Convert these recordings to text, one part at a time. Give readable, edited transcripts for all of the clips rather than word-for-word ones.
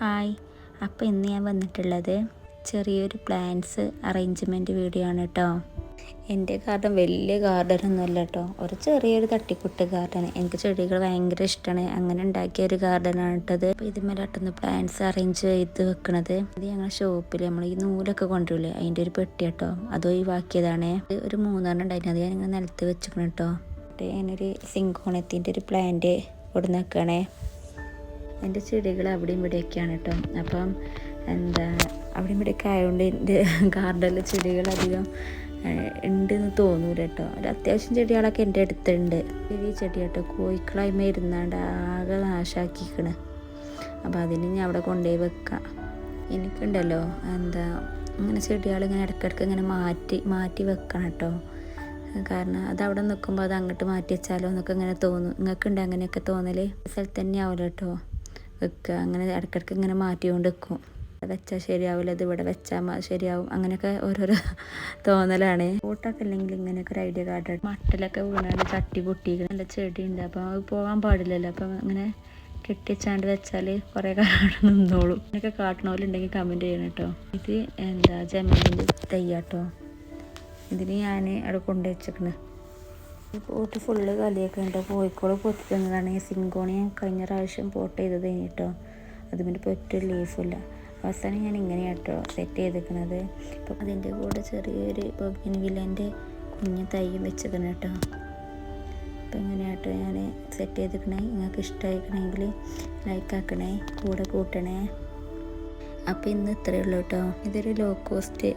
Hi. അപ്പോൾ ഇന്ന് ഞാൻ വന്നിട്ടുള്ളത് ചെറിയൊരു പ്ലാന്റ്സ് അറേഞ്ച്മെൻറ്റ് വീഡിയോ ആണ് കേട്ടോ. എൻ്റെ ഗാർഡൻ വലിയ ഗാർഡനൊന്നുമല്ല കേട്ടോ, ഒരു ചെറിയൊരു തട്ടിക്കുട്ട് ഗാർഡൻ. എനിക്ക് ചെടികൾ ഭയങ്കര ഇഷ്ടമാണ്, അങ്ങനെ ഉണ്ടാക്കിയ ഒരു ഗാർഡനാണ് കേട്ടത്. അപ്പോൾ ഇതിന്മേലാട്ടൊന്ന് പ്ലാന്റ്സ് അറേഞ്ച് ചെയ്ത് വെക്കണത്. ഇത് ഞങ്ങളുടെ ഷോപ്പിൽ നമ്മൾ ഈ നൂലൊക്കെ കൊണ്ടുവരില്ലേ, അതിൻ്റെ ഒരു പെട്ടി കേട്ടോ, അത് ഒഴിവാക്കിയതാണ്. ഒരു 3 ഉണ്ടായിരുന്നു, അത് ഞാൻ നിലത്ത് വെച്ചിക്കണം കേട്ടോ. ഞാനൊരു സിങ്കോണത്തിൻ്റെ ഒരു പ്ലാന്റ് കൊടുന്ന് വെക്കണേ. എൻ്റെ ചെടികൾ അവിടെയും ഇവിടെയൊക്കെയാണ് കേട്ടോ. അപ്പം അവിടെയും ഇവിടെയൊക്കെ ആയതുകൊണ്ട് എൻ്റെ ഗാർഡനിൽ ചെടികളധികം ഉണ്ടെന്ന് തോന്നൂല കേട്ടോ. ഒരു അത്യാവശ്യം ചെടികളൊക്കെ എൻ്റെ അടുത്തുണ്ട്. ചെറിയ ചെടി കേട്ടോ, കോഴിക്കളായ്മ ഇരുന്നാണ്ട് ആകെ നാശാക്കിക്കണ്. അപ്പോൾ അതിന് ഞാൻ അവിടെ കൊണ്ടുപോയി വെക്കാം. എനിക്കുണ്ടല്ലോ ഇങ്ങനെ ചെടികൾ ഇങ്ങനെ ഇടയ്ക്കിടയ്ക്ക് ഇങ്ങനെ മാറ്റി വെക്കണം കേട്ടോ. കാരണം അതവിടെ നിൽക്കുമ്പോൾ അത് അങ്ങോട്ട് മാറ്റി വെച്ചാലോ എന്നൊക്കെ ഇങ്ങനെ തോന്നും. നിങ്ങൾക്കുണ്ട് അങ്ങനെയൊക്കെ തോന്നൽ? സ്ഥലത്ത് തന്നെ ആവില്ല കേട്ടോ വെക്കുക. അങ്ങനെ ഇടയ്ക്കിടയ്ക്ക് ഇങ്ങനെ മാറ്റിക്കൊണ്ട് വെക്കും. വെച്ചാൽ ശരിയാവില്ല, ഇത് ഇവിടെ വെച്ചാൽ ശരിയാവും, അങ്ങനെയൊക്കെ ഓരോരോ തോന്നലാണ്. കൂട്ടൊക്കെ ഇല്ലെങ്കിൽ ഇങ്ങനെയൊക്കെ ഒരു ഐഡിയ കാട്ടും. മട്ടലൊക്കെ വീണാണ്ട് ചട്ടി പൊട്ടി നല്ല ചെടി ഉണ്ട്, അപ്പോൾ അത് പോകാൻ പാടില്ലല്ലോ. അപ്പം അങ്ങനെ കെട്ടിച്ചാണ്ട് വെച്ചാൽ കുറേ കാലം നിന്നോളും. അങ്ങനെയൊക്കെ കാട്ടണോലുണ്ടെങ്കിൽ കമൻറ്റ് ചെയ്യണം കേട്ടോ. ഇത് ജമീനിൻ്റെ തയ്യാട്ടോ. ഇതിന് ഞാൻ അവിടെ കൊണ്ടുവച്ചേക്കണ്. ഈ പോട്ട് ഫുള്ള് കളിയൊക്കെ ഉണ്ട്. കോഴിക്കോട് പൊത്തി തന്നതാണ്. ഈ സിങ്കോണി ഞാൻ കഴിഞ്ഞ പ്രാവശ്യം പോട്ട് ചെയ്തത് കഴിഞ്ഞിട്ടോ, അതുകൊണ്ട് ഇപ്പോൾ ഒറ്റ ലീഫില്ല. അവസാനം ഞാൻ ഇങ്ങനെയാട്ടോ സെറ്റ് ചെയ്തേക്കണത്. അപ്പോൾ അതിൻ്റെ കൂടെ ചെറിയൊരു ബൊഗൻവില്ലേൻ്റെ കുഞ്ഞ് തൈയും വെച്ചേക്കണം കേട്ടോ. അപ്പോൾ ഇങ്ങനെയാട്ടോ ഞാൻ സെറ്റ് ചെയ്തേക്കണേ. നിങ്ങൾക്ക് ഇഷ്ടമായിക്കണമെങ്കിൽ ലൈക്ക് ആക്കണേ, കൂടെ കൂട്ടണേ. അപ്പോൾ ഇന്ന് ഇത്രയേ ഉള്ളൂ കേട്ടോ. ഇതൊരു ലോ കോസ്റ്റ്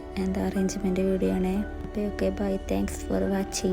അറേഞ്ച്മെൻറ്റ് വീഡിയോ ആണ്. അപ്പോൾ okay, bye, thanks for watching.